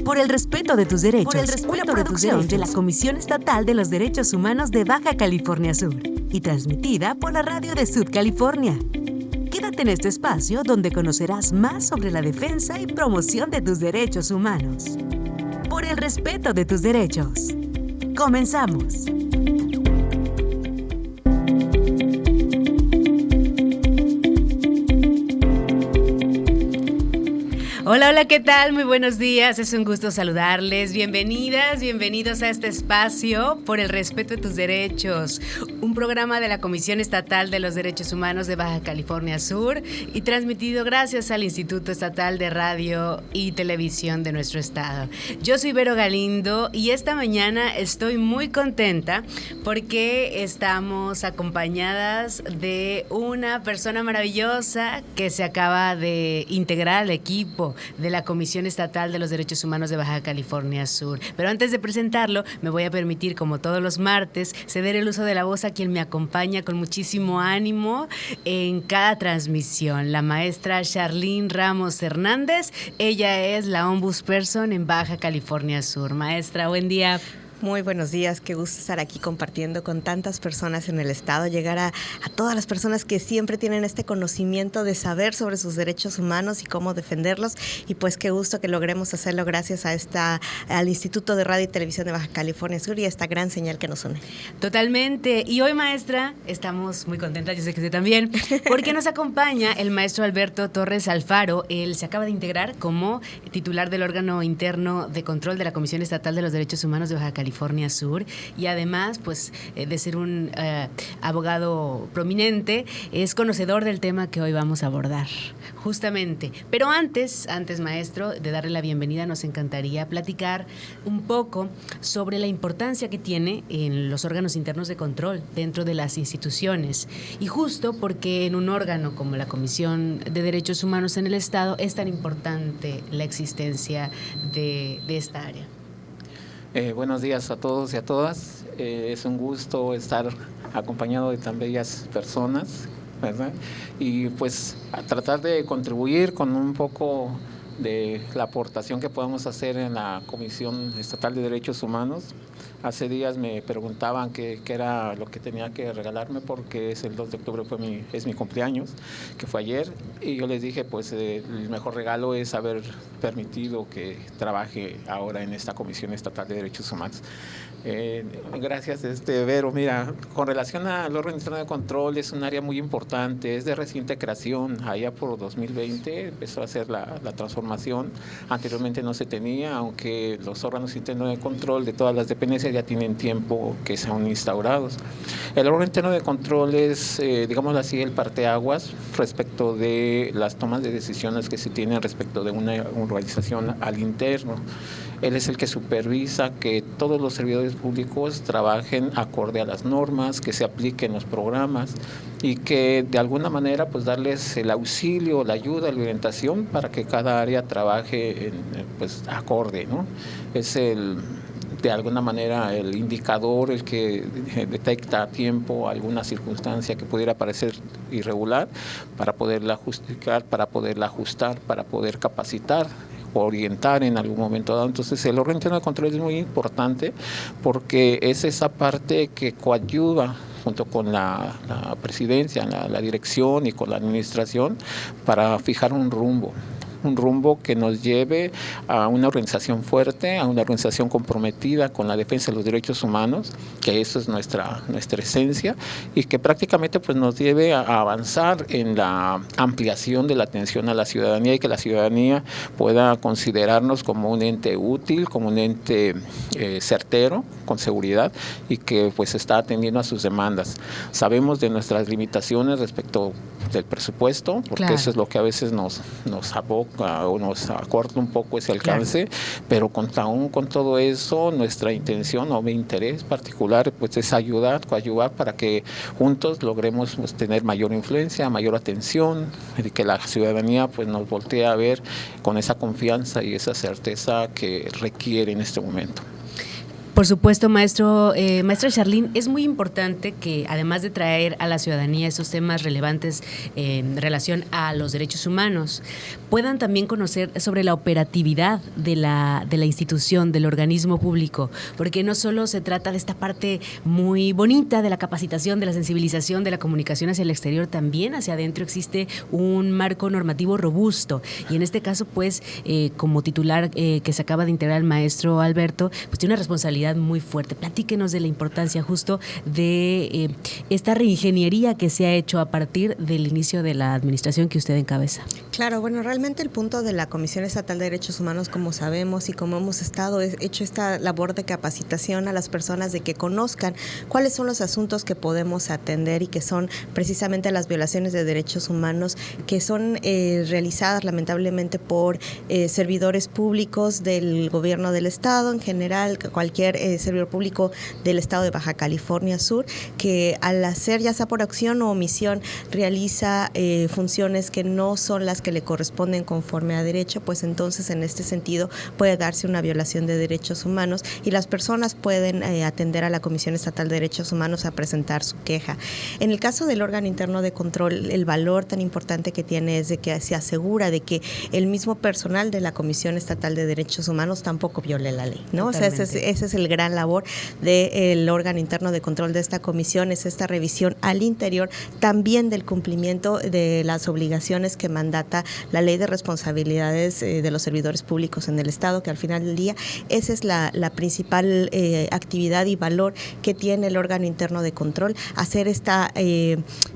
Por el respeto de tus derechos, una producción de la Comisión Estatal de los Derechos Humanos de Baja California Sur y transmitida por la radio de Sud California. Quédate en este espacio donde conocerás más sobre la defensa y promoción de tus derechos humanos. Por el respeto de tus derechos. Comenzamos. Hola, hola, ¿qué tal? Muy buenos días, es un gusto saludarles. Bienvenidas, bienvenidos a este espacio por el respeto de tus derechos, un programa de la Comisión Estatal de los Derechos Humanos de Baja California Sur y transmitido gracias al Instituto Estatal de Radio y Televisión de nuestro estado. Yo soy Vero Galindo y esta mañana estoy muy contenta porque estamos acompañadas de una persona maravillosa que se acaba de integrar al equipo de la Comisión Estatal de los Derechos Humanos de Baja California Sur. Pero antes de presentarlo, me voy a permitir, como todos los martes, ceder el uso de la voz a quien me acompaña con muchísimo ánimo en cada transmisión, la maestra Charlene Ramos Hernández. Ella es la Ombudsperson en Baja California Sur. Maestra, buen día. Muy buenos días, qué gusto estar aquí compartiendo con tantas personas en el estado, llegar a todas las personas que siempre tienen este conocimiento de saber sobre sus derechos humanos y cómo defenderlos, y pues qué gusto que logremos hacerlo gracias a al Instituto de Radio y Televisión de Baja California Sur y a esta gran señal que nos une. Totalmente, y hoy, maestra, estamos muy contentas, yo sé que usted también, porque nos acompaña el maestro Alberto Torres Alfaro. Él se acaba de integrar como titular del órgano interno de control de la Comisión Estatal de los Derechos Humanos de Baja California Sur, y además pues de ser un abogado prominente, es conocedor del tema que hoy vamos a abordar justamente. Pero antes maestro, de darle la bienvenida, nos encantaría platicar un poco sobre la importancia que tiene en los órganos internos de control dentro de las instituciones, y justo porque en un órgano como la Comisión de Derechos Humanos en el Estado es tan importante la existencia de esta área. Buenos días a todos y a todas. Es un gusto estar acompañado de tan bellas personas, ¿verdad? Y pues a tratar de contribuir con un poco de la aportación que podamos hacer en la Comisión Estatal de Derechos Humanos. Hace días me preguntaban qué era lo que tenía que regalarme, porque el 2 de octubre es mi cumpleaños, que fue ayer, y yo les dije pues el mejor regalo es haber permitido que trabaje ahora en esta Comisión Estatal de Derechos Humanos. Gracias, Vero. Mira, con relación al órgano interno de control, es un área muy importante, es de reciente creación. Allá por 2020 empezó a hacer la transformación. Anteriormente no se tenía, aunque los órganos internos de control de todas las dependencias ya tienen tiempo que se han instaurado. El órgano interno de control es, digámoslo así, el parteaguas respecto de las tomas de decisiones que se tienen respecto de una organización al interno. Él es el que supervisa que todos los servidores públicos trabajen acorde a las normas, que se apliquen los programas y que de alguna manera pues darles el auxilio, la ayuda, la orientación para que cada área trabaje pues acorde, ¿no? Es de alguna manera el indicador, el que detecta a tiempo alguna circunstancia que pudiera parecer irregular para poderla justificar, para poderla ajustar, para poder capacitar, orientar en algún momento dado. Entonces el órgano interno de control es muy importante porque es esa parte que coadyuva junto con la presidencia, la dirección y con la administración para fijar un rumbo que nos lleve a una organización fuerte, a una organización comprometida con la defensa de los derechos humanos, que eso es nuestra esencia, y que prácticamente pues nos lleve a avanzar en la ampliación de la atención a la ciudadanía y que la ciudadanía pueda considerarnos como un ente útil, como un ente certero, con seguridad, y que pues está atendiendo a sus demandas. Sabemos de nuestras limitaciones respecto del presupuesto, porque claro, eso es lo que a veces nos aboca o nos acorta un poco ese alcance, claro, pero aún con todo eso, nuestra intención o mi interés particular pues es coadyuvar para que juntos logremos pues, tener mayor influencia, mayor atención, y que la ciudadanía pues nos voltee a ver con esa confianza y esa certeza que requiere en este momento. Por supuesto, maestra Charlín, es muy importante que además de traer a la ciudadanía estos temas relevantes en relación a los derechos humanos, puedan también conocer sobre la operatividad de la institución, del organismo público, porque no solo se trata de esta parte muy bonita de la capacitación, de la sensibilización, de la comunicación hacia el exterior, también hacia adentro existe un marco normativo robusto, y en este caso, pues, como titular que se acaba de integrar el maestro Alberto, pues tiene una responsabilidad muy fuerte. Platíquenos de la importancia justo de esta reingeniería que se ha hecho a partir del inicio de la administración que usted encabeza. Claro, bueno, realmente el punto de la Comisión Estatal de Derechos Humanos, como sabemos y como hemos hecho esta labor de capacitación a las personas de que conozcan cuáles son los asuntos que podemos atender y que son precisamente las violaciones de derechos humanos que son realizadas lamentablemente por servidores públicos del gobierno del estado, en general cualquier servidor público del estado de Baja California Sur, que al hacer, ya sea por acción o omisión, realiza funciones que no son las que le corresponden conforme a derecho, pues entonces en este sentido puede darse una violación de derechos humanos y las personas pueden atender a la Comisión Estatal de Derechos Humanos a presentar su queja. En el caso del órgano interno de control, el valor tan importante que tiene es de que se asegura de que el mismo personal de la Comisión Estatal de Derechos Humanos tampoco viole la ley, ¿no? O sea, ese es el gran labor del órgano interno de control de esta comisión, es esta revisión al interior también del cumplimiento de las obligaciones que mandata la Ley de Responsabilidades de los Servidores Públicos en el Estado, que al final del día esa es la principal actividad y valor que tiene el órgano interno de control, hacer esta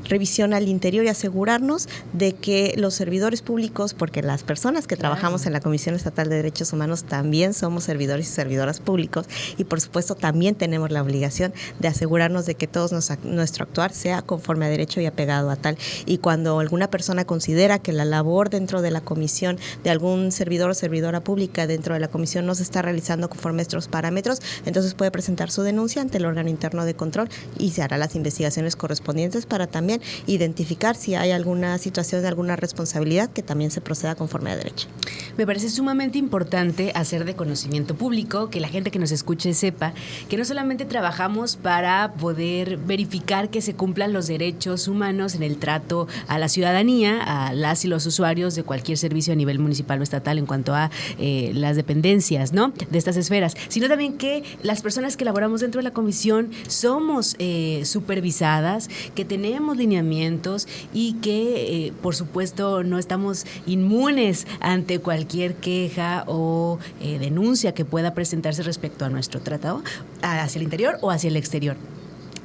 revisión al interior y asegurarnos de que los servidores públicos, porque las personas que trabajamos en la Comisión Estatal de Derechos Humanos también somos servidores y servidoras públicos y por supuesto también tenemos la obligación de asegurarnos de que todo nuestro actuar sea conforme a derecho y apegado a tal. Y cuando alguna persona considera que la labor dentro de la comisión de algún servidor o servidora pública dentro de la comisión no se está realizando conforme a estos parámetros, entonces puede presentar su denuncia ante el órgano interno de control y se hará las investigaciones correspondientes para también identificar si hay alguna situación de alguna responsabilidad que también se proceda conforme a derecho. Me parece sumamente importante hacer de conocimiento público, que la gente que nos escuche sepa que no solamente trabajamos para poder verificar que se cumplan los derechos humanos en el trato a la ciudadanía, a las y los usuarios de cualquier servicio a nivel municipal o estatal en cuanto a las dependencias, ¿no?, de estas esferas, sino también que las personas que laboramos dentro de la comisión somos supervisadas, que tenemos lineamientos y que, por supuesto, no estamos inmunes ante cualquier queja o denuncia que pueda presentarse respecto a nuestro tratado hacia el interior o hacia el exterior.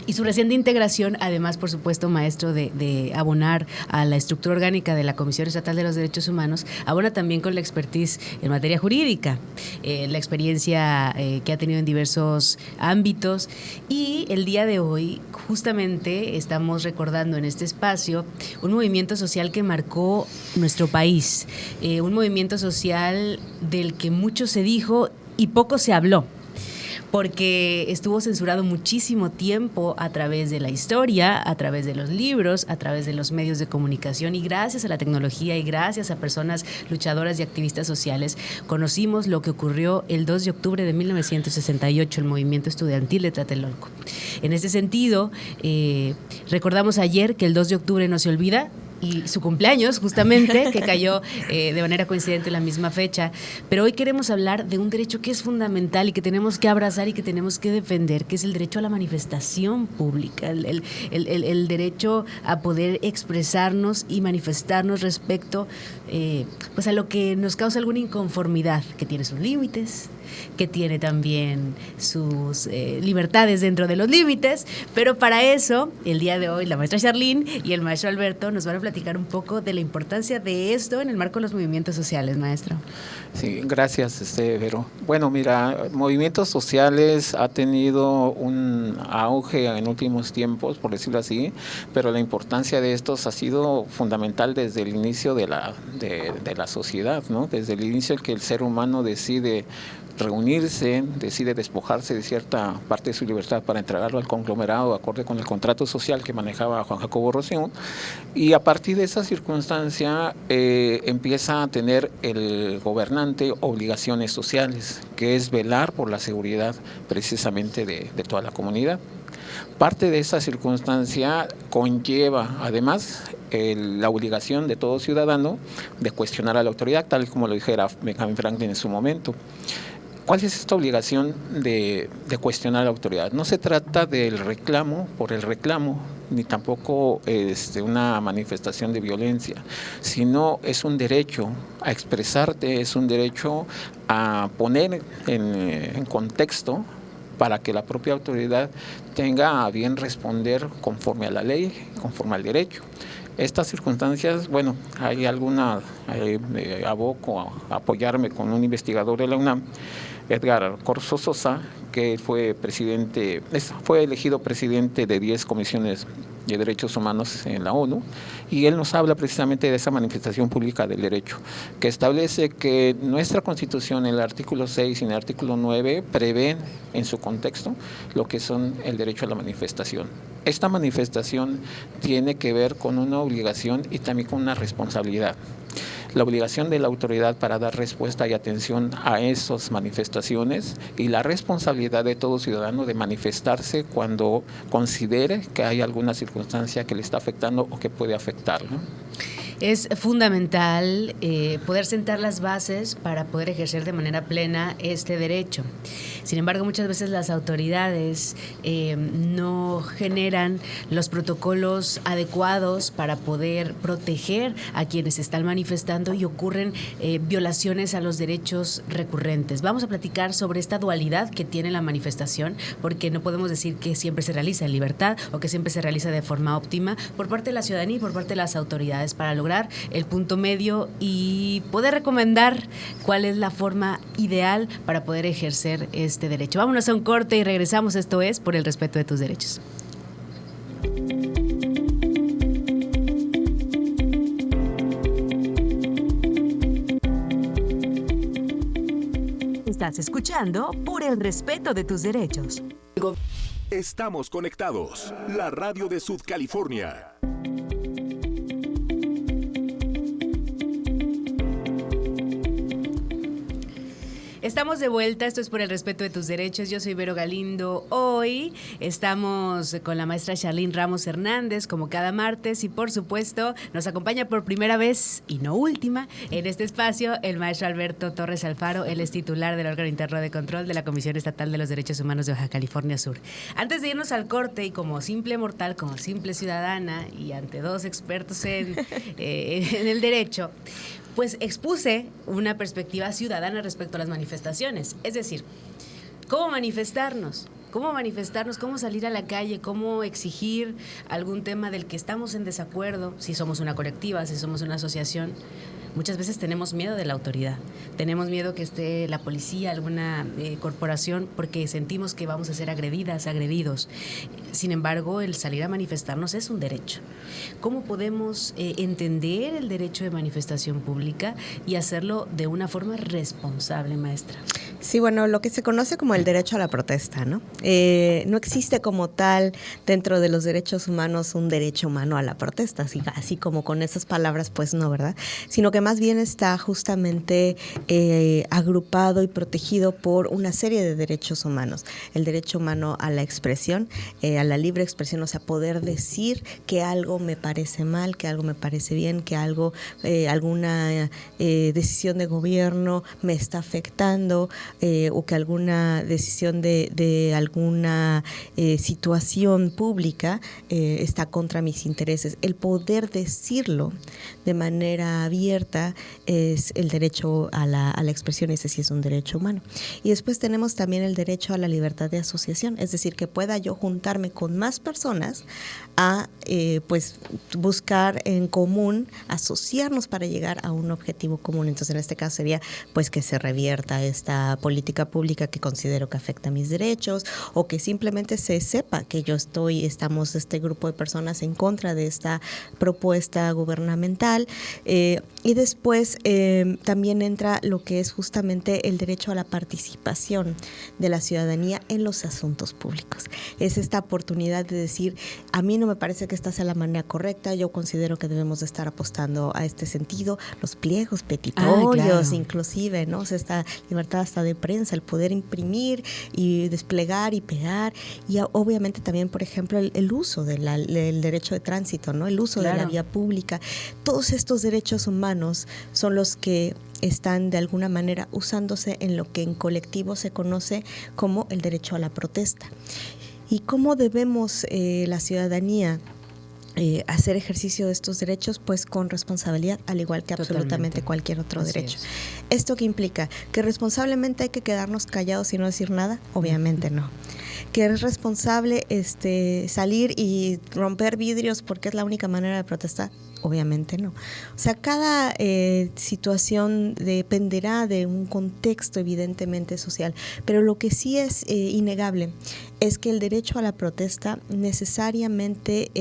Y su reciente integración, además, por supuesto, maestro, de abonar a la estructura orgánica de la Comisión Estatal de los Derechos Humanos, abona también con la expertise en materia jurídica, la experiencia que ha tenido en diversos ámbitos. Y el día de hoy, justamente, estamos recordando en este espacio un movimiento social que marcó nuestro país, un movimiento social del que mucho se dijo y poco se habló, porque estuvo censurado muchísimo tiempo a través de la historia, a través de los libros, a través de los medios de comunicación, y gracias a la tecnología y gracias a personas luchadoras y activistas sociales conocimos lo que ocurrió el 2 de octubre de 1968, el movimiento estudiantil de Tlatelolco. En ese sentido, recordamos ayer que el 2 de octubre no se olvida, y su cumpleaños, justamente, que cayó de manera coincidente en la misma fecha. Pero hoy queremos hablar de un derecho que es fundamental y que tenemos que abrazar y que tenemos que defender, que es el derecho a la manifestación pública, el derecho a poder expresarnos y manifestarnos respecto pues a lo que nos causa alguna inconformidad, que tiene sus límites, que tiene también sus libertades dentro de los límites, pero para eso, el día de hoy, la maestra Charlín y el maestro Alberto nos van a platicar un poco de la importancia de esto en el marco de los movimientos sociales, maestro. Sí, gracias, Vero. Bueno, mira, movimientos sociales ha tenido un auge en últimos tiempos, por decirlo así, pero la importancia de estos ha sido fundamental desde el inicio de la sociedad, ¿no? Desde el inicio que el ser humano decide reunirse, decide despojarse de cierta parte de su libertad para entregarlo al conglomerado acorde con el contrato social que manejaba Juan Jacobo Rocío, y a partir de esa circunstancia empieza a tener el gobernante obligaciones sociales, que es velar por la seguridad precisamente de toda la comunidad. Parte de esa circunstancia conlleva además la obligación de todo ciudadano de cuestionar a la autoridad, tal como lo dijera Benjamin Franklin en su momento. ¿Cuál es esta obligación de cuestionar a la autoridad? No se trata del reclamo por el reclamo, ni tampoco una manifestación de violencia, sino es un derecho a expresarte, es un derecho a poner en contexto para que la propia autoridad tenga a bien responder conforme a la ley, conforme al derecho. Estas circunstancias, bueno, hay alguna, me aboco a apoyarme con un investigador de la UNAM, Edgar Corso Sosa, que fue elegido presidente de 10 comisiones de derechos humanos en la ONU, y él nos habla precisamente de esa manifestación pública del derecho, que establece que nuestra Constitución, en el artículo 6 y en el artículo 9, prevén en su contexto lo que son el derecho a la manifestación. Esta manifestación tiene que ver con una obligación y también con una responsabilidad. La obligación de la autoridad para dar respuesta y atención a esas manifestaciones, y la responsabilidad de todo ciudadano de manifestarse cuando considere que hay alguna circunstancia que le está afectando o que puede afectarlo. Es fundamental poder sentar las bases para poder ejercer de manera plena este derecho. Sin embargo, muchas veces las autoridades no generan los protocolos adecuados para poder proteger a quienes se están manifestando, y ocurren violaciones a los derechos recurrentes. Vamos a platicar sobre esta dualidad que tiene la manifestación, porque no podemos decir que siempre se realiza en libertad o que siempre se realiza de forma óptima por parte de la ciudadanía y por parte de las autoridades, para lograr el punto medio y poder recomendar cuál es la forma ideal para poder ejercer este derecho. Vámonos a un corte y regresamos. Esto es Por el Respeto de Tus Derechos. Estás escuchando Por el Respeto de Tus Derechos. Estamos conectados. La radio de Sud California. Estamos de vuelta, esto es Por el Respeto de Tus Derechos. Yo soy Vero Galindo. Hoy estamos con la maestra Charlene Ramos Hernández, como cada martes, y por supuesto nos acompaña por primera vez y no última en este espacio el maestro Alberto Torres Alfaro. Él es titular del órgano interno de control de la Comisión Estatal de los Derechos Humanos de Baja California Sur. Antes de irnos al corte, y como simple mortal, como simple ciudadana, y ante dos expertos en el derecho, pues expuse una perspectiva ciudadana respecto a las manifestaciones. Es decir, ¿cómo manifestarnos? ¿Cómo salir a la calle? ¿Cómo exigir algún tema del que estamos en desacuerdo? Si somos una colectiva, si somos una asociación. Muchas veces tenemos miedo de la autoridad, tenemos miedo que esté la policía, alguna corporación, porque sentimos que vamos a ser agredidas, agredidos. Sin embargo, el salir a manifestarnos es un derecho. ¿Cómo podemos entender el derecho de manifestación pública y hacerlo de una forma responsable, maestra? Sí, bueno, lo que se conoce como el derecho a la protesta, ¿no? No existe como tal dentro de los derechos humanos un derecho humano a la protesta, así como con esas palabras, pues no, ¿verdad? Sino que más bien está justamente agrupado y protegido por una serie de derechos humanos. El derecho humano a la expresión, a la libre expresión, o sea, poder decir que algo me parece mal, que algo me parece bien, que algo, alguna decisión de gobierno me está afectando, o que alguna decisión de alguna situación pública está contra mis intereses. El poder decirlo de manera abierta es el derecho a la expresión, ese sí es un derecho humano. Y después tenemos también el derecho a la libertad de asociación, es decir, que pueda yo juntarme con más personas a pues buscar en común, asociarnos para llegar a un objetivo común. Entonces en este caso sería pues que se revierta esta una política pública que considero que afecta a mis derechos, o que simplemente se sepa que estamos este grupo de personas en contra de esta propuesta gubernamental. Y después también entra lo que es justamente el derecho a la participación de la ciudadanía en los asuntos públicos. Es esta oportunidad de decir, a mí no me parece que esta sea la manera correcta, yo considero que debemos de estar apostando a este sentido, los pliegos petitorios, inclusive, ¿no? O sea, esta libertad hasta de prensa, el poder imprimir y desplegar y pegar, y obviamente también, por ejemplo, el uso del derecho de tránsito, ¿no? El uso de la vía pública. Todos estos derechos humanos son los que están de alguna manera usándose en lo que en colectivo se conoce como el derecho a la protesta. ¿Y cómo debemos la ciudadanía hacer ejercicio de estos derechos? Pues con responsabilidad, al igual que absolutamente cualquier otro derecho. ¿Esto qué implica? ¿Que responsablemente hay que quedarnos callados y no decir nada? Obviamente no. ¿Que es responsable salir y romper vidrios porque es la única manera de protestar? Obviamente no. O sea, cada situación dependerá de un contexto evidentemente social, pero lo que sí es innegable es que el derecho a la protesta necesariamente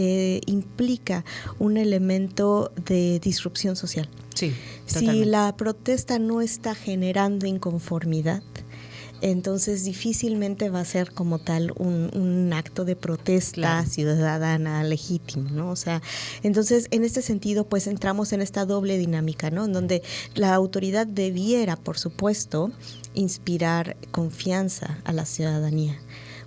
implica un elemento de disrupción social. Sí, totalmente. Si la protesta no está generando inconformidad, entonces difícilmente va a ser como tal un acto de protesta ciudadana legítimo, ¿no? O sea, entonces en este sentido pues entramos en esta doble dinámica, ¿no? En donde la autoridad debiera, por supuesto, inspirar confianza a la ciudadanía.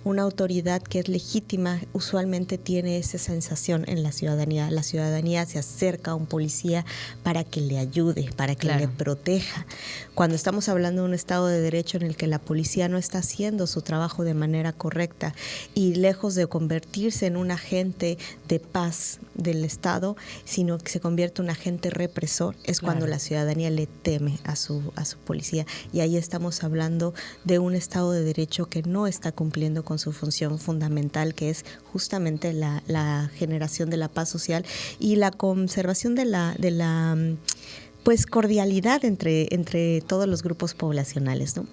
Una autoridad que es legítima usualmente tiene esa sensación en la ciudadanía. La ciudadanía se acerca a un policía para que le ayude, para que le proteja. Cuando estamos hablando de un Estado de Derecho en el que la policía no está haciendo su trabajo de manera correcta y lejos de convertirse en un agente de paz del Estado, sino que se convierte en un agente represor, es cuando la ciudadanía le teme a su policía. Y ahí estamos hablando de un Estado de Derecho que no está cumpliendo con su función fundamental, que es justamente la generación de la paz social y la conservación de la pues cordialidad entre todos los grupos poblacionales, ¿no?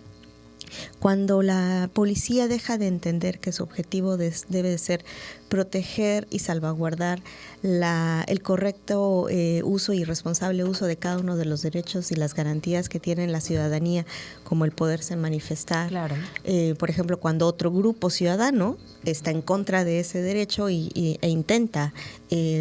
Cuando la policía deja de entender que su objetivo debe de ser proteger y salvaguardar el correcto uso y responsable uso de cada uno de los derechos y las garantías que tiene la ciudadanía, como el poderse manifestar. Por ejemplo, cuando otro grupo ciudadano está en contra de ese derecho e intenta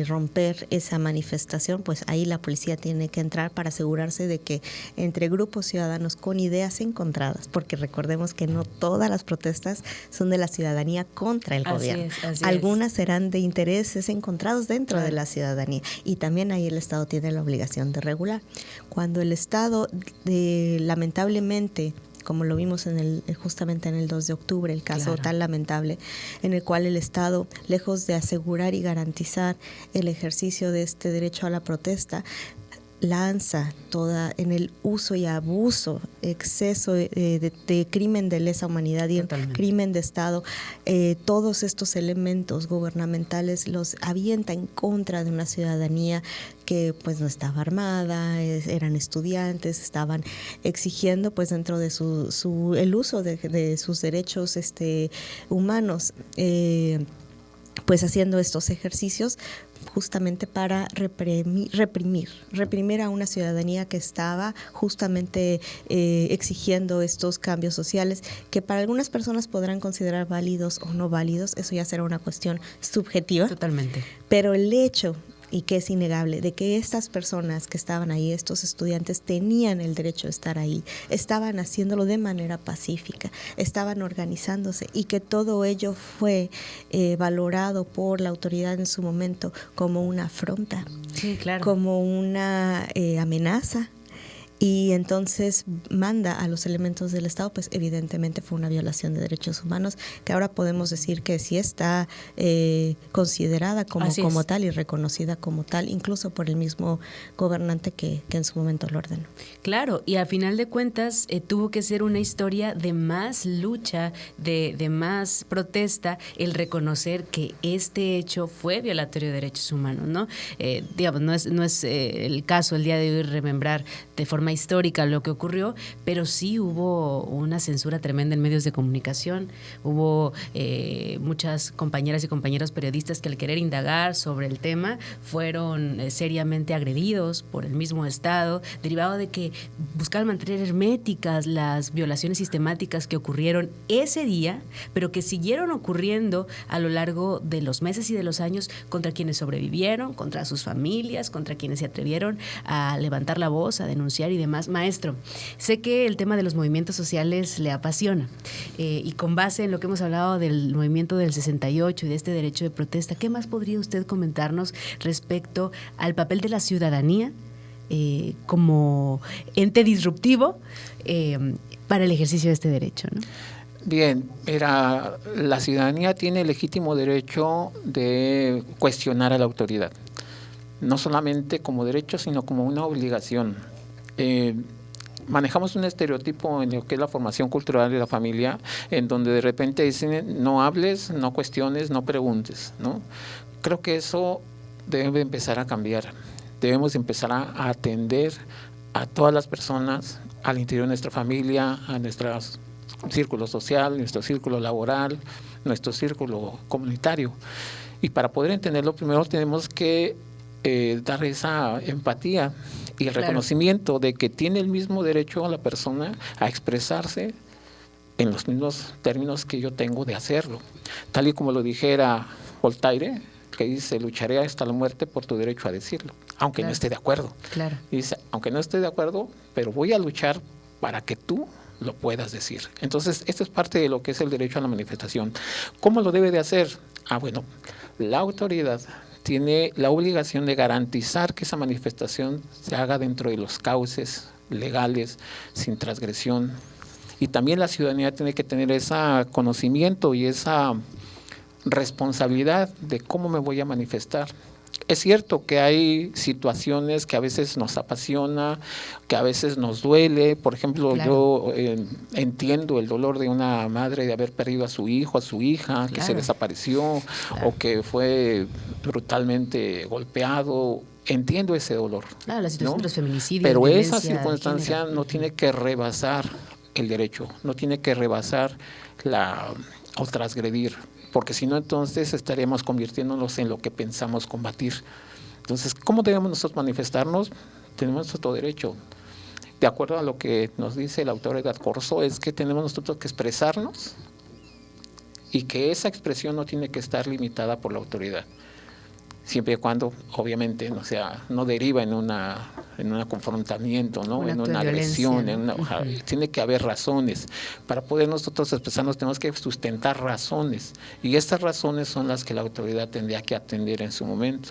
romper esa manifestación, pues ahí la policía tiene que entrar para asegurarse de que entre grupos ciudadanos con ideas encontradas, porque recordemos que no todas las protestas son de la ciudadanía contra el gobierno. Algunas serán de intereses encontrados dentro de la ciudadanía, y también ahí el Estado tiene la obligación de regular. Cuando el Estado lamentablemente, como lo vimos justamente en el 2 de octubre, el caso tan lamentable, en el cual el Estado, lejos de asegurar y garantizar el ejercicio de este derecho a la protesta, lanza toda en el uso y abuso, exceso de crimen de lesa humanidad y crimen de Estado, todos estos elementos gubernamentales los avienta en contra de una ciudadanía que pues no estaba armada, eran estudiantes, estaban exigiendo pues dentro de el uso de sus derechos humanos, pues haciendo estos ejercicios justamente para reprimir a una ciudadanía que estaba justamente exigiendo estos cambios sociales, que para algunas personas podrán considerar válidos o no válidos. Eso ya será una cuestión subjetiva. Totalmente. Pero el hecho, y que es innegable, de que estas personas que estaban ahí, estos estudiantes, tenían el derecho de estar ahí, estaban haciéndolo de manera pacífica, estaban organizándose, y que todo ello fue valorado por la autoridad en su momento como una afrenta, como una amenaza, y entonces manda a los elementos del Estado, pues evidentemente fue una violación de derechos humanos, que ahora podemos decir que sí está considerada como tal y reconocida como tal, incluso por el mismo gobernante que en su momento lo ordenó. Claro, y a final de cuentas tuvo que ser una historia de más lucha, de más protesta, el reconocer que este hecho fue violatorio de derechos humanos, ¿no? Digamos, no es el caso el día de hoy remembrar de forma histórica lo que ocurrió, pero sí hubo una censura tremenda en medios de comunicación. Hubo muchas compañeras y compañeros periodistas que al querer indagar sobre el tema fueron seriamente agredidos por el mismo Estado, derivado de que buscaban mantener herméticas las violaciones sistemáticas que ocurrieron ese día, pero que siguieron ocurriendo a lo largo de los meses y de los años contra quienes sobrevivieron, contra sus familias, contra quienes se atrevieron a levantar la voz, a denunciar y demás. Maestro, sé que el tema de los movimientos sociales le apasiona y con base en lo que hemos hablado del movimiento del 68 y de este derecho de protesta, ¿qué más podría usted comentarnos respecto al papel de la ciudadanía como ente disruptivo para el ejercicio de este derecho, ¿no? Bien, la ciudadanía tiene el legítimo derecho de cuestionar a la autoridad, no solamente como derecho, sino como una obligación. Manejamos un estereotipo en lo que es la formación cultural de la familia, en donde de repente dicen no hables, no cuestiones, no preguntes, ¿no? Creo que eso debe empezar a cambiar. Debemos empezar a atender a todas las personas al interior de nuestra familia, a nuestro círculo social, nuestro círculo laboral, nuestro círculo comunitario. Y para poder entenderlo, primero tenemos que dar esa empatía y el reconocimiento de que tiene el mismo derecho a la persona a expresarse en los mismos términos que yo tengo de hacerlo. Tal y como lo dijera Voltaire, que dice, lucharé hasta la muerte por tu derecho a decirlo, aunque no esté de acuerdo. Claro. Y dice, aunque no esté de acuerdo, pero voy a luchar para que tú lo puedas decir. Entonces, esto es parte de lo que es el derecho a la manifestación. ¿Cómo lo debe de hacer? Bueno, la autoridad tiene la obligación de garantizar que esa manifestación se haga dentro de los cauces legales, sin transgresión. Y también la ciudadanía tiene que tener ese conocimiento y esa responsabilidad de cómo me voy a manifestar. Es cierto que hay situaciones que a veces nos apasiona, que a veces nos duele. Por ejemplo, yo entiendo el dolor de una madre de haber perdido a su hijo, a su hija, que se desapareció o que fue brutalmente golpeado. Entiendo ese dolor. La situación de los feminicidios. Pero esa circunstancia no tiene que rebasar el derecho, no tiene que rebasar o transgredir, porque si no, entonces estaríamos convirtiéndonos en lo que pensamos combatir. Entonces, ¿cómo debemos nosotros manifestarnos? Tenemos nuestro derecho. De acuerdo a lo que nos dice el autor Edgar Corso, es que tenemos nosotros que expresarnos y que esa expresión no tiene que estar limitada por la autoridad, siempre y cuando, obviamente, no deriva en un confrontamiento, ¿no? En una agresión, tiene que haber razones. Para poder nosotros expresarnos tenemos que sustentar razones, y estas razones son las que la autoridad tendría que atender en su momento.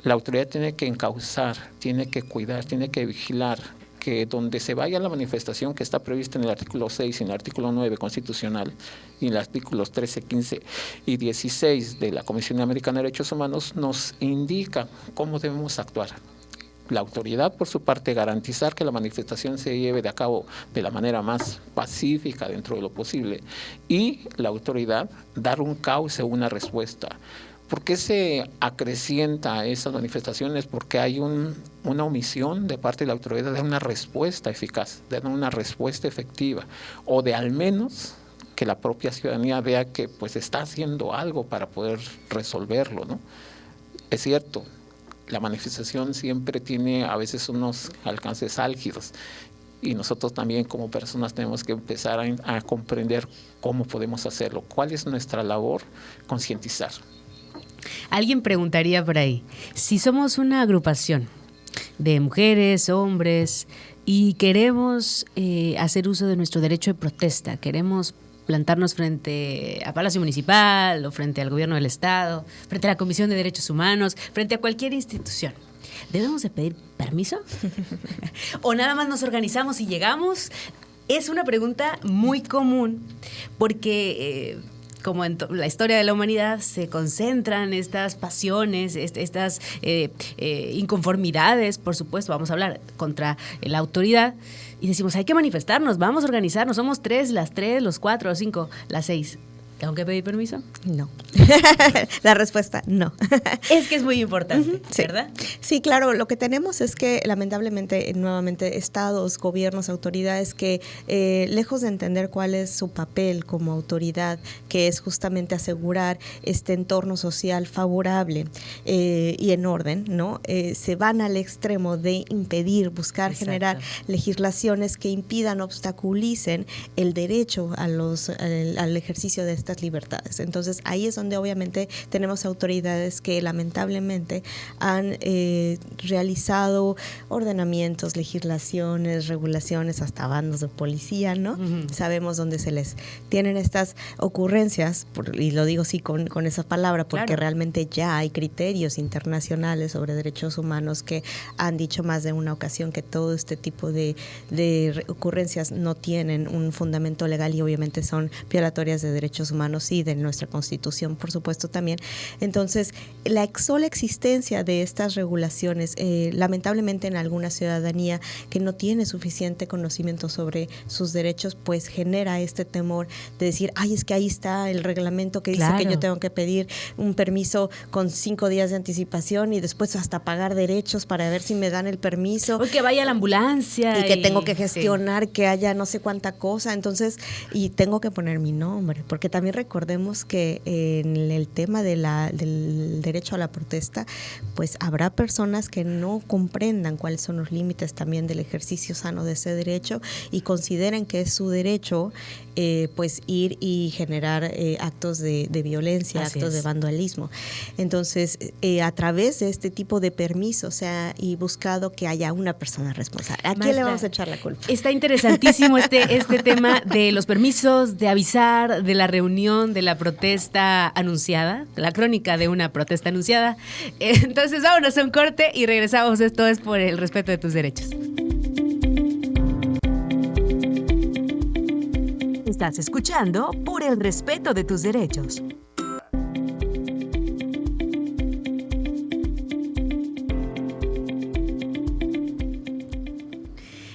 La autoridad tiene que encauzar, tiene que cuidar, tiene que vigilar que donde se vaya la manifestación que está prevista en el artículo 6 y en el artículo 9 constitucional y en los artículos 13, 15 y 16 de la Comisión Americana de Derechos Humanos, nos indica cómo debemos actuar. La autoridad, por su parte, garantizar que la manifestación se lleve a cabo de la manera más pacífica dentro de lo posible, y la autoridad dar un cauce, una respuesta. ¿Por qué se acrecienta esas manifestaciones? Porque hay una omisión de parte de la autoridad de dar una respuesta eficaz, de dar una respuesta efectiva, o de al menos que la propia ciudadanía vea que pues está haciendo algo para poder resolverlo, ¿no? Es cierto, la manifestación siempre tiene a veces unos alcances álgidos, y nosotros también como personas tenemos que empezar a comprender cómo podemos hacerlo. ¿Cuál es nuestra labor? Concientizar. Alguien preguntaría por ahí, si somos una agrupación de mujeres, hombres, y queremos hacer uso de nuestro derecho de protesta, queremos plantarnos frente a Palacio Municipal o frente al gobierno del Estado, frente a la Comisión de Derechos Humanos, frente a cualquier institución, ¿debemos de pedir permiso? ¿O nada más nos organizamos y llegamos? Es una pregunta muy común porque como en la historia de la humanidad se concentran estas pasiones, estas inconformidades, por supuesto, vamos a hablar contra la autoridad, y decimos, hay que manifestarnos, vamos a organizarnos, somos 3, las 3, los 4, los 5, las 6. ¿Tengo que pedir permiso? No. La respuesta, no. Es que es muy importante, Sí. ¿verdad? Sí, claro, lo que tenemos es que lamentablemente, nuevamente, estados, gobiernos, autoridades que lejos de entender cuál es su papel como autoridad, que es justamente asegurar este entorno social favorable y en orden, ¿no? Se van al extremo de impedir, buscar Exacto. generar legislaciones que impidan, obstaculicen el derecho al ejercicio de estas libertades. Entonces, ahí es donde obviamente tenemos autoridades que lamentablemente han realizado ordenamientos, legislaciones, regulaciones, hasta bandos de policía, ¿no? Ujú. Sabemos dónde se les tienen estas ocurrencias, y lo digo sí con esa palabra, porque Claro. realmente ya hay criterios internacionales sobre derechos humanos que han dicho más de una ocasión que todo este tipo de ocurrencias no tienen un fundamento legal y obviamente son violatorias de derechos humanos y de nuestra Constitución, por supuesto, también. Entonces, la sola existencia de estas regulaciones, lamentablemente en alguna ciudadanía que no tiene suficiente conocimiento sobre sus derechos, pues genera este temor de decir, ay, es que ahí está el reglamento que dice Claro. que yo tengo que pedir un permiso con 5 días de anticipación y después hasta pagar derechos para ver si me dan el permiso. O que vaya a la ambulancia. Y que tengo que sí. gestionar que haya no sé cuánta cosa, entonces, y tengo que poner mi nombre, porque también recordemos que en el tema del derecho a la protesta, pues habrá personas que no comprendan cuáles son los límites también del ejercicio sano de ese derecho y consideren que es su derecho pues ir y generar actos de violencia, Así actos es. de vandalismo. Entonces, a través de este tipo de permisos se ha buscado que haya una persona responsable. ¿A quién le Maestra, vamos a echar la culpa? Está interesantísimo este tema de los permisos, de avisar, de la reunión, de la protesta anunciada, la crónica de una protesta anunciada. Entonces, vámonos a un corte y regresamos. Esto es por el respeto de tus derechos. Estás escuchando Por el respeto de tus derechos.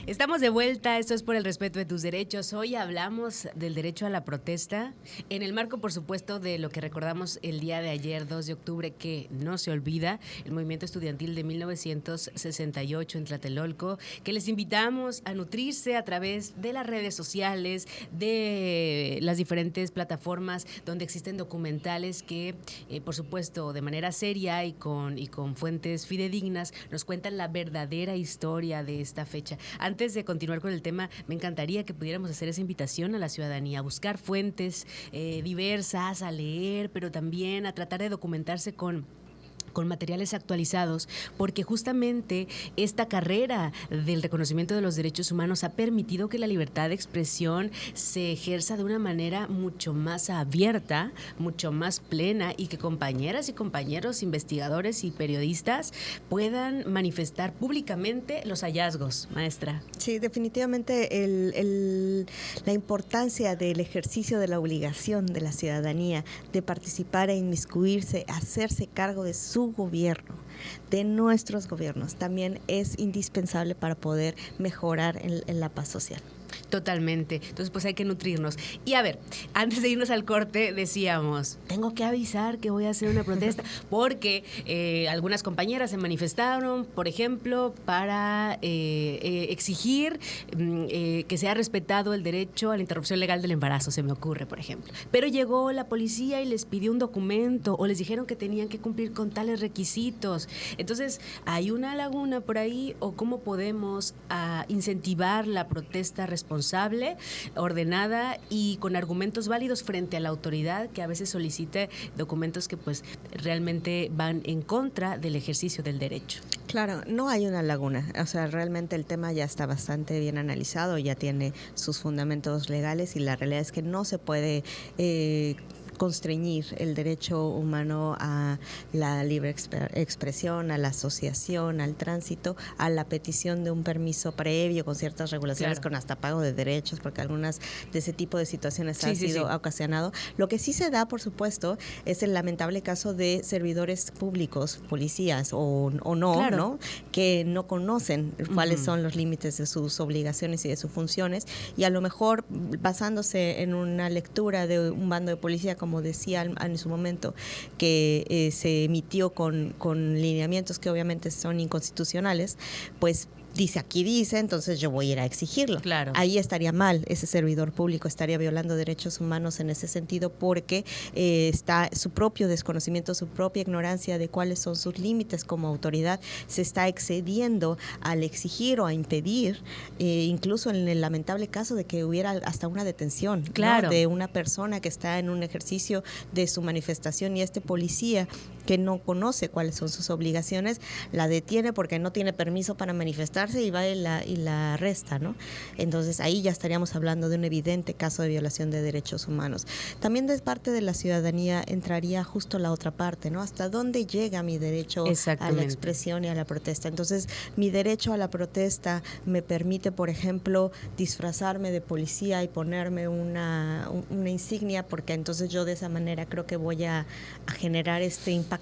Estamos de vuelta, esto es por el respeto de tus derechos. Hoy hablamos del derecho a la protesta en el marco, por supuesto, de lo que recordamos el día de ayer, 2 de octubre, que no se olvida, el movimiento estudiantil de 1968 en Tlatelolco, que les invitamos a nutrirse a través de las redes sociales, de las diferentes plataformas donde existen documentales que, por supuesto, de manera seria y con fuentes fidedignas, nos cuentan la verdadera historia de esta fecha. Antes de continuar con el tema, me encantaría que pudiéramos hacer esa invitación a la ciudadanía, a buscar fuentes diversas, a leer, pero también a tratar de documentarse con materiales actualizados, porque justamente esta carrera del reconocimiento de los derechos humanos ha permitido que la libertad de expresión se ejerza de una manera mucho más abierta, mucho más plena, y que compañeras y compañeros, investigadores y periodistas puedan manifestar públicamente los hallazgos, maestra. Sí, definitivamente la importancia del ejercicio de la obligación de la ciudadanía de participar e inmiscuirse, hacerse cargo de su gobierno, de nuestros gobiernos, también es indispensable para poder mejorar en la paz social. Totalmente. Entonces, pues hay que nutrirnos. Y a ver, antes de irnos al corte, decíamos, tengo que avisar que voy a hacer una protesta, porque algunas compañeras se manifestaron, por ejemplo, para exigir que sea respetado el derecho a la interrupción legal del embarazo, se me ocurre, por ejemplo. Pero llegó la policía y les pidió un documento, o les dijeron que tenían que cumplir con tales requisitos. Entonces, ¿hay una laguna por ahí, o cómo podemos incentivar la protesta responsable, ordenada y con argumentos válidos frente a la autoridad que a veces solicite documentos que pues realmente van en contra del ejercicio del derecho? Claro, no hay una laguna, o sea, realmente el tema ya está bastante bien analizado, ya tiene sus fundamentos legales y la realidad es que no se puede constreñir el derecho humano a la libre expresión, a la asociación, al tránsito, a la petición de un permiso previo con ciertas regulaciones, con hasta pago de derechos, porque algunas de ese tipo de situaciones han sido ocasionado. Lo que sí se da, por supuesto, es el lamentable caso de servidores públicos, policías o no, ¿no? Que no conocen cuáles son los límites de sus obligaciones y de sus funciones, y a lo mejor basándose en una lectura de un bando de policía, como decía en su momento, que se emitió con lineamientos que obviamente son inconstitucionales, pues dice, aquí dice, entonces yo voy a ir a exigirlo. Claro. Ahí estaría mal, ese servidor público estaría violando derechos humanos en ese sentido, porque está su propio desconocimiento, su propia ignorancia de cuáles son sus límites como autoridad, se está excediendo al exigir o a impedir, incluso en el lamentable caso de que hubiera hasta una detención, ¿no? De una persona que está en un ejercicio de su manifestación, y este policía que no conoce cuáles son sus obligaciones, la detiene porque no tiene permiso para manifestarse y va y la arresta, ¿no? Entonces ahí ya estaríamos hablando de un evidente caso de violación de derechos humanos. También de parte de la ciudadanía entraría justo la otra parte, ¿no? ¿Hasta dónde llega mi derecho a la expresión y a la protesta? Entonces, mi derecho a la protesta me permite, por ejemplo, disfrazarme de policía y ponerme una insignia, porque entonces yo de esa manera creo que voy a generar este impacto.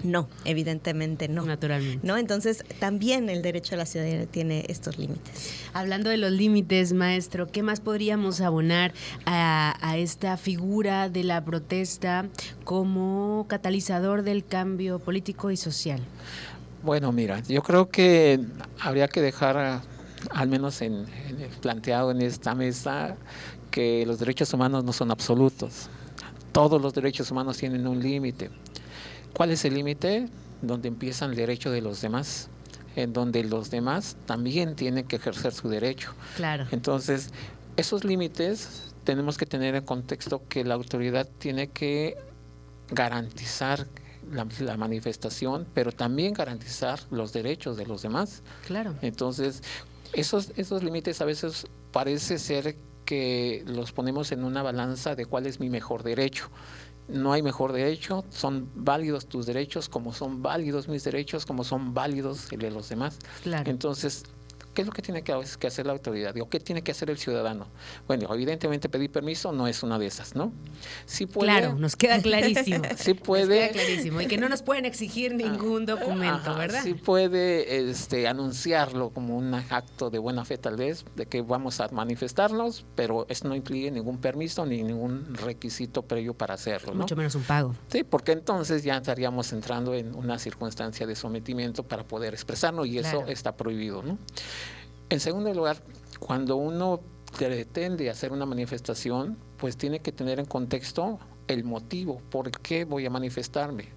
No, evidentemente no. Naturalmente. ¿No? Entonces, también el derecho a la ciudadanía tiene estos límites. Hablando de los límites, maestro, ¿qué más podríamos abonar a esta figura de la protesta como catalizador del cambio político y social? Bueno, mira, yo creo que habría que dejar, al menos planteado en esta mesa, que los derechos humanos no son absolutos. Todos los derechos humanos tienen un límite. ¿Cuál es el límite? Donde empieza el derecho de los demás, en donde los demás también tienen que ejercer su derecho. Claro. Entonces, esos límites tenemos que tener en contexto que la autoridad tiene que garantizar la manifestación, pero también garantizar los derechos de los demás. Claro. Entonces, esos límites a veces parece ser que los ponemos en una balanza de cuál es mi mejor derecho. No hay mejor derecho, son válidos tus derechos como son válidos mis derechos, como son válidos el de los demás. Claro. Entonces, ¿qué es lo que tiene que hacer la autoridad? ¿O qué tiene que hacer el ciudadano? Bueno, evidentemente pedir permiso no es una de esas, ¿no? Sí puede, claro, nos queda clarísimo. Sí puede. Nos queda clarísimo. Y que no nos pueden exigir ningún documento, ¿verdad? Sí puede anunciarlo como un acto de buena fe, tal vez, de que vamos a manifestarnos, pero eso no implica ningún permiso ni ningún requisito previo para hacerlo, ¿no? Mucho menos un pago. Sí, porque entonces ya estaríamos entrando en una circunstancia de sometimiento para poder expresarnos, y eso está prohibido, ¿no? En segundo lugar, cuando uno pretende hacer una manifestación, pues tiene que tener en contexto el motivo, por qué voy a manifestarme.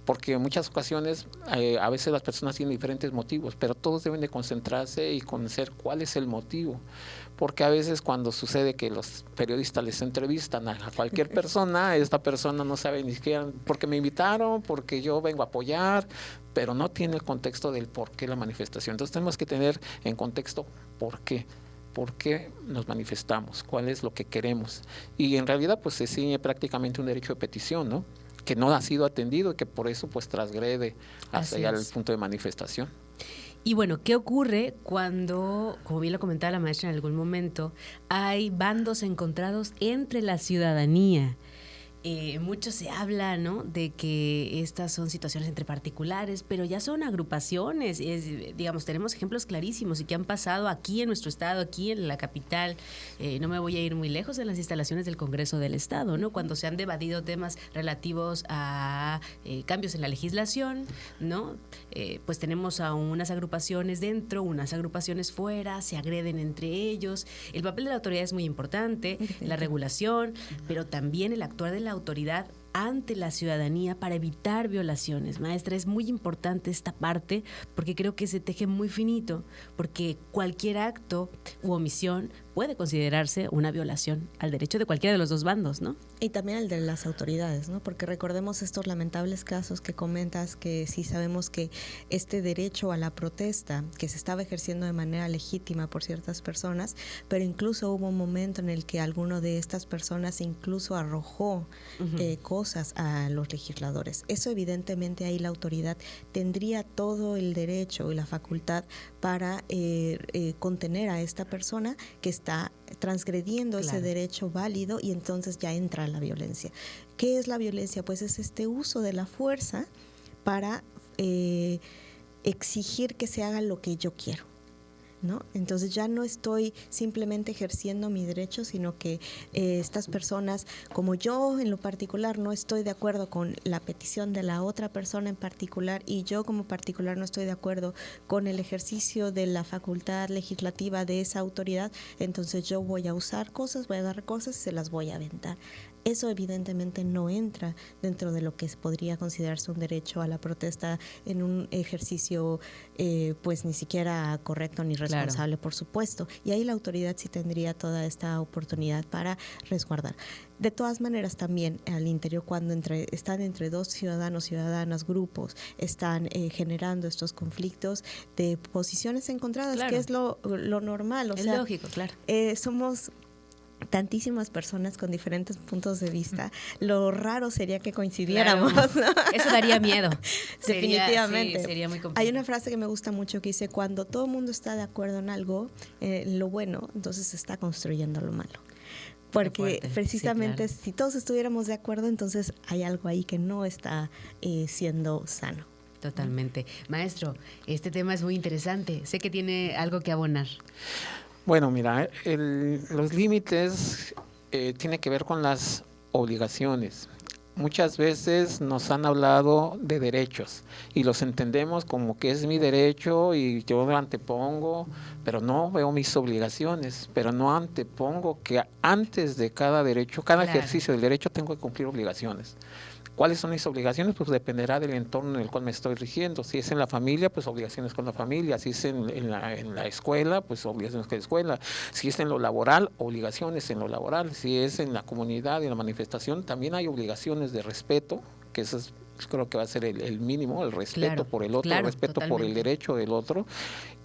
Porque en muchas ocasiones, a veces las personas tienen diferentes motivos, pero todos deben de concentrarse y conocer cuál es el motivo. Porque a veces cuando sucede que los periodistas les entrevistan a cualquier persona, esta persona no sabe ni siquiera por qué me invitaron, porque yo vengo a apoyar, pero no tiene el contexto del por qué la manifestación. Entonces tenemos que tener en contexto por qué nos manifestamos, cuál es lo que queremos. Y en realidad pues se ciñe prácticamente un derecho de petición, ¿no? Que no ha sido atendido y que por eso pues transgrede hasta allá el punto de manifestación. Y bueno, ¿qué ocurre cuando, como bien lo comentaba la maestra en algún momento, hay bandos encontrados entre la ciudadanía? Mucho se habla, ¿no?, de que estas son situaciones entre particulares, pero ya son agrupaciones. Digamos, tenemos ejemplos clarísimos y que han pasado aquí en nuestro estado, aquí en la capital. No me voy a ir muy lejos, en las instalaciones del Congreso del Estado, ¿no?, cuando se han debatido temas relativos a cambios en la legislación, ¿no? Pues tenemos a unas agrupaciones dentro, unas agrupaciones fuera, se agreden entre ellos. El papel de la autoridad es muy importante, la regulación, pero también el actuar de la autoridad ante la ciudadanía para evitar violaciones. Maestra, es muy importante esta parte porque creo que se teje muy finito, porque cualquier acto u omisión puede considerarse una violación al derecho de cualquiera de los dos bandos, ¿no? Y también el de las autoridades, ¿no? Porque recordemos estos lamentables casos que comentas, que sí sabemos que este derecho a la protesta, que se estaba ejerciendo de manera legítima por ciertas personas, pero incluso hubo un momento en el que alguno de estas personas incluso arrojó cosas a los legisladores. Eso evidentemente ahí la autoridad tendría todo el derecho y la facultad para contener a esta persona que está transgrediendo ese derecho válido, y entonces ya entra la violencia. ¿Qué es la violencia? Pues es este uso de la fuerza para exigir que se haga lo que yo quiero, ¿no? Entonces ya no estoy simplemente ejerciendo mi derecho, sino que estas personas, como yo en lo particular no estoy de acuerdo con la petición de la otra persona en particular, y yo como particular no estoy de acuerdo con el ejercicio de la facultad legislativa de esa autoridad, entonces yo voy a usar cosas, voy a agarrar cosas y se las voy a aventar. Eso evidentemente no entra dentro de lo que podría considerarse un derecho a la protesta en un ejercicio pues ni siquiera correcto ni responsable, por supuesto. Y ahí la autoridad sí tendría toda esta oportunidad para resguardar. De todas maneras, también al interior, cuando están entre dos ciudadanos, ciudadanas, grupos, están generando estos conflictos de posiciones encontradas, que es lo normal. Es lógico, claro. Somos tantísimas personas con diferentes puntos de vista, lo raro sería que coincidiéramos. Claro. ¿No? Eso daría miedo. Definitivamente. Sería muy complicado. Hay una frase que me gusta mucho que dice: cuando todo el mundo está de acuerdo en algo, lo bueno, entonces se está construyendo lo malo. Porque precisamente si todos estuviéramos de acuerdo, entonces hay algo ahí que no está siendo sano. Totalmente. Maestro, este tema es muy interesante. Sé que tiene algo que abonar. Bueno, mira, los límites tienen que ver con las obligaciones. Muchas veces nos han hablado de derechos y los entendemos como que es mi derecho y yo lo antepongo, pero no veo mis obligaciones, pero no antepongo que antes de cada derecho, cada ejercicio del derecho tengo que cumplir obligaciones. ¿Cuáles son mis obligaciones? Pues dependerá del entorno en el cual me estoy rigiendo. Si es en la familia, pues obligaciones con la familia. Si es en la escuela, pues obligaciones con la escuela. Si es en lo laboral, obligaciones en lo laboral. Si es en la comunidad y en la manifestación, también hay obligaciones de respeto, que eso es, creo que va a ser el mínimo, el respeto por el otro, el respeto por el derecho del otro.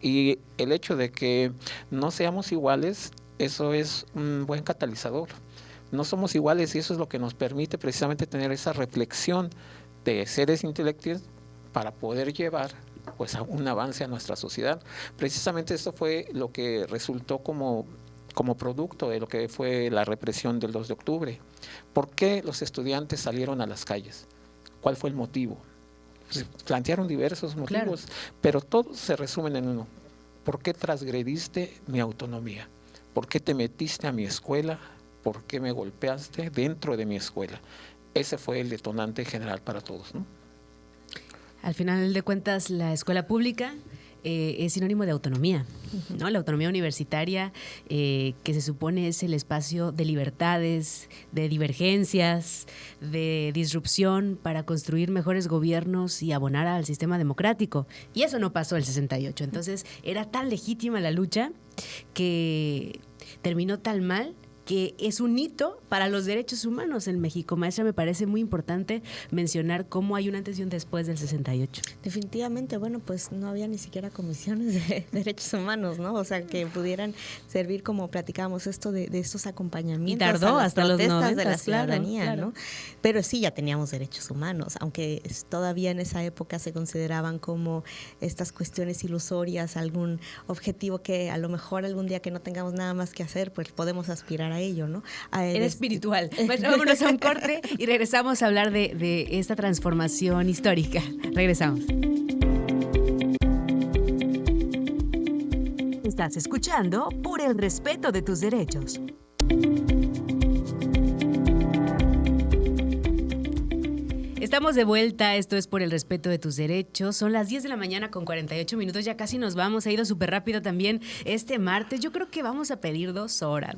Y el hecho de que no seamos iguales, eso es un buen catalizador. No somos iguales y eso es lo que nos permite precisamente tener esa reflexión de seres intelectuales para poder llevar pues a un avance a nuestra sociedad. Precisamente esto fue lo que resultó como producto de lo que fue la represión del 2 de octubre. ¿Por qué los estudiantes salieron a las calles? ¿Cuál fue el motivo? Pues plantearon diversos motivos, pero todos se resumen en uno. ¿Por qué transgrediste mi autonomía? ¿Por qué te metiste a mi escuela? ¿Por qué me golpeaste dentro de mi escuela? Ese fue el detonante general para todos, ¿no? Al final de cuentas, la escuela pública es sinónimo de autonomía, ¿no? La autonomía universitaria, que se supone es el espacio de libertades, de divergencias, de disrupción para construir mejores gobiernos y abonar al sistema democrático. Y eso no pasó el 68. Entonces, era tan legítima la lucha que terminó tan mal que es un hito para los derechos humanos en México. Maestra, me parece muy importante mencionar cómo hay un antes y un después del 68. Definitivamente, bueno, pues no había ni siquiera comisiones de derechos humanos, ¿no? O sea, que pudieran servir, como platicábamos, esto de estos acompañamientos. Y tardó a las hasta los 90, de la ciudadanía, claro. ¿no? Pero sí, ya teníamos derechos humanos, aunque todavía en esa época se consideraban como estas cuestiones ilusorias, algún objetivo que a lo mejor algún día que no tengamos nada más que hacer, pues podemos aspirar a ello, ¿no? Era espiritual. Maestra, vámonos a un corte y regresamos a hablar de esta transformación histórica. Regresamos. Estás escuchando Por el respeto de tus derechos. Estamos de vuelta, esto es Por el respeto de tus derechos. Son las 10 de la mañana con 48 minutos, ya casi nos vamos, ha ido súper rápido también este martes. Yo creo que vamos a pedir 2 horas.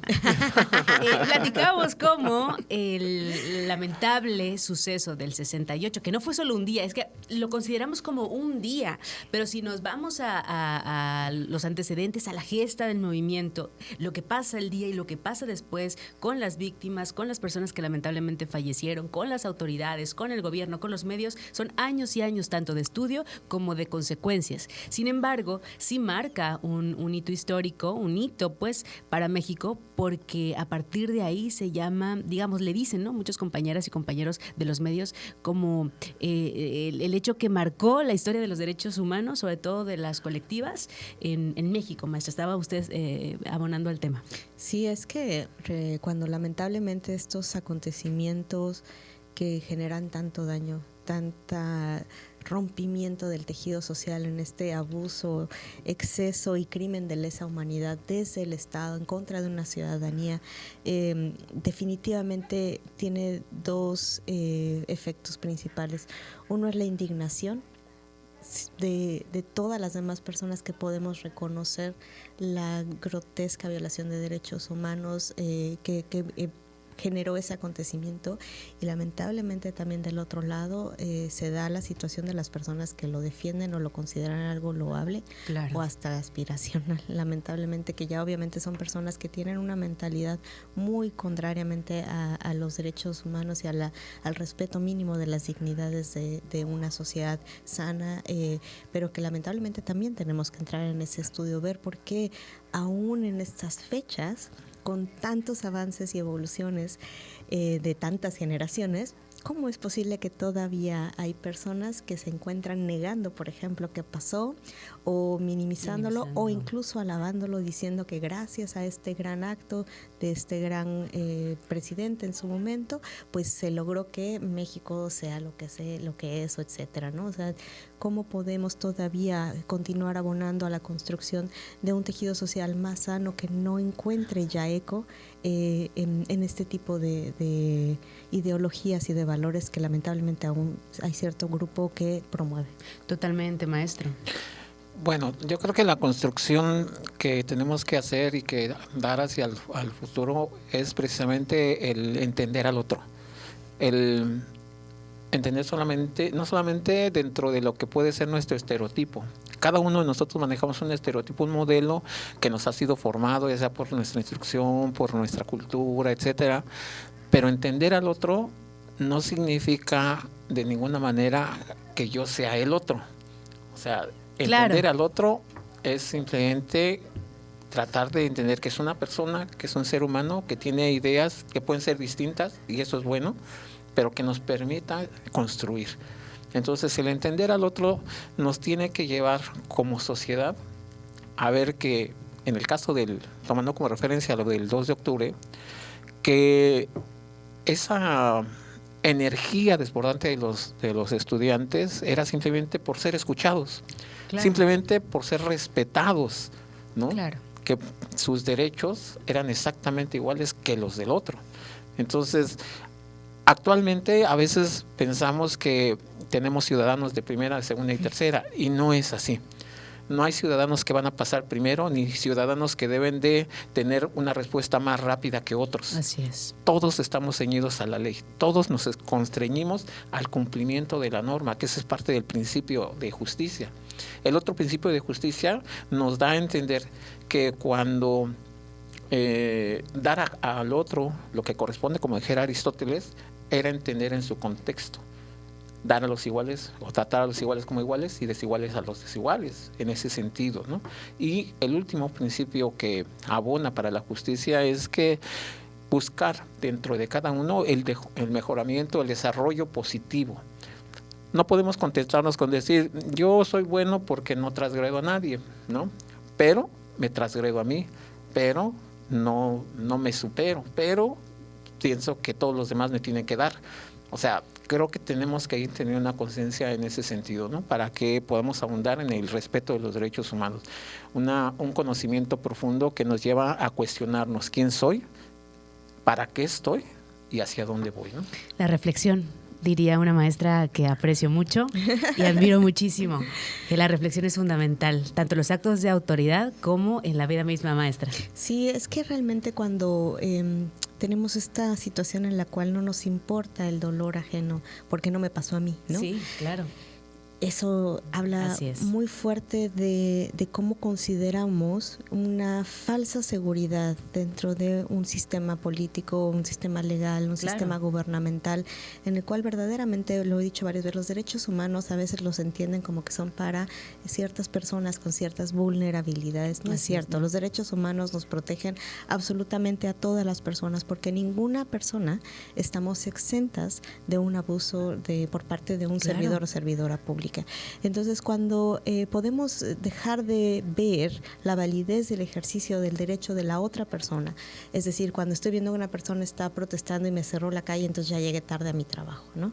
Platicábamos cómo la lamentable suceso del 68, que no fue solo un día, es que lo consideramos como un día, pero si nos vamos a los antecedentes, a la gesta del movimiento, lo que pasa el día y lo que pasa después con las víctimas, con las personas que lamentablemente fallecieron, con las autoridades, con el gobierno, con los medios, son años y años tanto de estudio como de consecuencias. Sin embargo, sí marca un hito histórico, un hito pues para México, porque a partir de ahí se llama, digamos, le dicen, ¿no?, muchos compañeras y compañeros de los medios, como el hecho que marcó la historia de los derechos humanos, sobre todo de las colectivas, en México. Maestra, estaba usted abonando al tema. Sí, es que cuando lamentablemente estos acontecimientos que generan tanto daño, tanta rompimiento del tejido social en este abuso, exceso y crimen de lesa humanidad desde el Estado en contra de una ciudadanía, definitivamente tiene dos efectos principales. Uno es la indignación de todas las demás personas que podemos reconocer la grotesca violación de derechos humanos que generó ese acontecimiento, y lamentablemente también del otro lado se da la situación de las personas que lo defienden o lo consideran algo loable, claro, o hasta aspiracional, lamentablemente, que ya obviamente son personas que tienen una mentalidad muy contrariamente a los derechos humanos y al respeto mínimo de las dignidades de una sociedad sana, pero que lamentablemente también tenemos que entrar en ese estudio, ver por qué aún en estas fechas, con tantos avances y evoluciones de tantas generaciones, ¿cómo es posible que todavía hay personas que se encuentran negando, por ejemplo, qué pasó, o minimizándolo, o incluso alabándolo, diciendo que gracias a este gran acto de este gran presidente en su momento, pues se logró que México sea lo que es, etcétera, ¿no? O sea, ¿cómo podemos todavía continuar abonando a la construcción de un tejido social más sano que no encuentre ya eco en este tipo de ideologías y de valores que lamentablemente aún hay cierto grupo que promueve? Totalmente, maestro. Bueno, yo creo que la construcción que tenemos que hacer y que dar hacia al futuro es precisamente el entender al otro, el entender no solamente dentro de lo que puede ser nuestro estereotipo. Cada uno de nosotros manejamos un estereotipo, un modelo que nos ha sido formado, ya sea por nuestra instrucción, por nuestra cultura, etcétera. Pero entender al otro no significa de ninguna manera que yo sea el otro. O sea, entender al otro es simplemente tratar de entender que es una persona, que es un ser humano, que tiene ideas que pueden ser distintas, y eso es bueno, pero que nos permita construir. Entonces, el entender al otro nos tiene que llevar como sociedad a ver que, en el caso tomando como referencia lo del 2 de octubre, que esa energía desbordante de los estudiantes era simplemente por ser escuchados, claro, simplemente por ser respetados, ¿no? Claro. Que sus derechos eran exactamente iguales que los del otro. Entonces, actualmente a veces pensamos que tenemos ciudadanos de primera, segunda y tercera, y no es así. No hay ciudadanos que van a pasar primero, ni ciudadanos que deben de tener una respuesta más rápida que otros. Así es. Todos estamos ceñidos a la ley, todos nos constreñimos al cumplimiento de la norma, que ese es parte del principio de justicia. El otro principio de justicia nos da a entender que cuando dar al otro lo que corresponde, como dijera Aristóteles, era entender en su contexto. Dar a los iguales o tratar a los iguales como iguales y desiguales a los desiguales, en ese sentido, ¿no? Y el último principio que abona para la justicia es que buscar dentro de cada uno el mejoramiento, el desarrollo positivo. No podemos contentarnos con decir, yo soy bueno porque no transgredo a nadie, ¿no? Pero me transgredo a mí, pero no me supero, pero pienso que todos los demás me tienen que dar. O sea, creo que tenemos que ir teniendo una conciencia en ese sentido, ¿no? Para que podamos abundar en el respeto de los derechos humanos. Un conocimiento profundo que nos lleva a cuestionarnos quién soy, para qué estoy y hacia dónde voy, ¿no? La reflexión. diría una maestra que aprecio mucho y admiro muchísimo, que la reflexión es fundamental, tanto en los actos de autoridad como en la vida misma, maestra. Sí, es que realmente cuando tenemos esta situación en la cual no nos importa el dolor ajeno, porque no me pasó a mí, ¿no? Sí, claro. Eso habla muy fuerte de cómo consideramos una falsa seguridad dentro de un sistema político, un sistema legal, un sistema gubernamental, en el cual verdaderamente, lo he dicho varias veces, los derechos humanos a veces los entienden como que son para ciertas personas con ciertas vulnerabilidades. No es cierto, los derechos humanos nos protegen absolutamente a todas las personas, porque ninguna persona estamos exentas de un abuso por parte de un servidor o servidora pública. Entonces, cuando podemos dejar de ver la validez del ejercicio del derecho de la otra persona, es decir, cuando estoy viendo que una persona está protestando y me cerró la calle, entonces ya llegué tarde a mi trabajo, ¿no?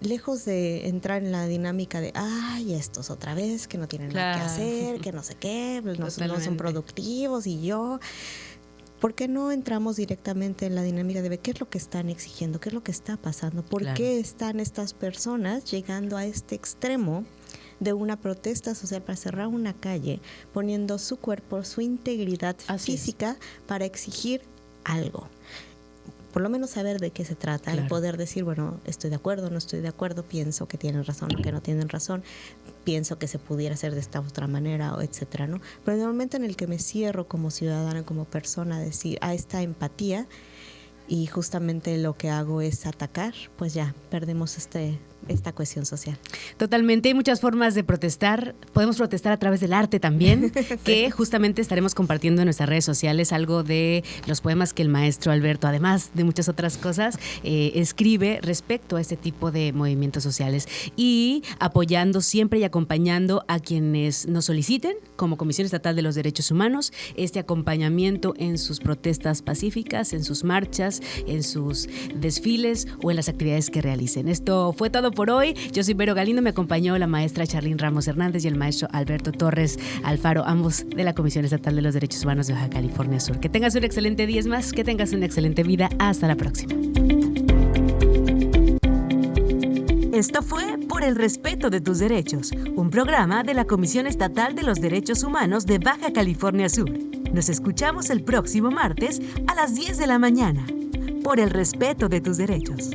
Lejos de entrar en la dinámica de, ay, estos otra vez, que no tienen nada que hacer, que no sé qué, pues no son productivos y yo... ¿Por qué no entramos directamente en la dinámica de ver qué es lo que están exigiendo, qué es lo que está pasando? ¿Por qué están estas personas llegando a este extremo de una protesta social para cerrar una calle, poniendo su cuerpo, su integridad física para exigir algo? Por lo menos saber de qué se trata, el poder decir, bueno, estoy de acuerdo, no estoy de acuerdo, pienso que tienen razón o que no tienen razón, pienso que se pudiera hacer de esta otra manera, o etcétera, ¿no? Pero en el momento en el que me cierro como ciudadana, como persona, decir a esta empatía, y justamente lo que hago es atacar, pues ya perdemos esta cohesión social. Totalmente, hay muchas formas de protestar. Podemos protestar a través del arte también, que justamente estaremos compartiendo en nuestras redes sociales algo de los poemas que el maestro Alberto, además de muchas otras cosas, escribe respecto a este tipo de movimientos sociales, y apoyando siempre y acompañando a quienes nos soliciten, como Comisión Estatal de los Derechos Humanos, este acompañamiento en sus protestas pacíficas, en sus marchas, en sus desfiles o en las actividades que realicen. Esto fue todo por hoy. Yo soy Vero Galindo, me acompañó la maestra Charlín Ramos Hernández y el maestro Alberto Torres Alfaro, ambos de la Comisión Estatal de los Derechos Humanos de Baja California Sur. Que tengas un excelente día, más, que tengas una excelente vida. Hasta la próxima. Esto fue Por el Respeto de Tus Derechos, un programa de la Comisión Estatal de los Derechos Humanos de Baja California Sur. Nos escuchamos el próximo martes a las 10 de la mañana. Por el respeto de tus derechos.